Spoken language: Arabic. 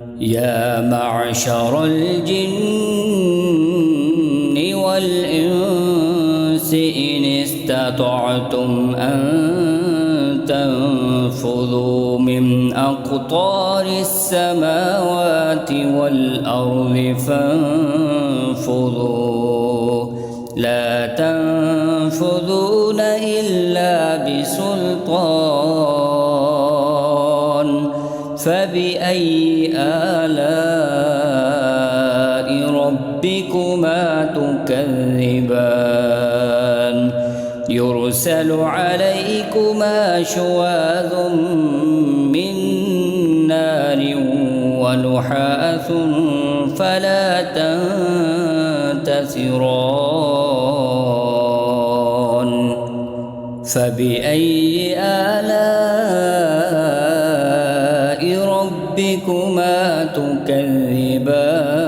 يا معشر الجن والإنس إن استطعتم أن تنفذوا من أقطار السماوات والأرض فانفذوا لا تنفذون إلا بسلطان فبأي آلاء ربكما تكذبان يرسل عليكما شواظ من نار ونحاس فلا تنتصران فبأي آلاء ربكما تكذبان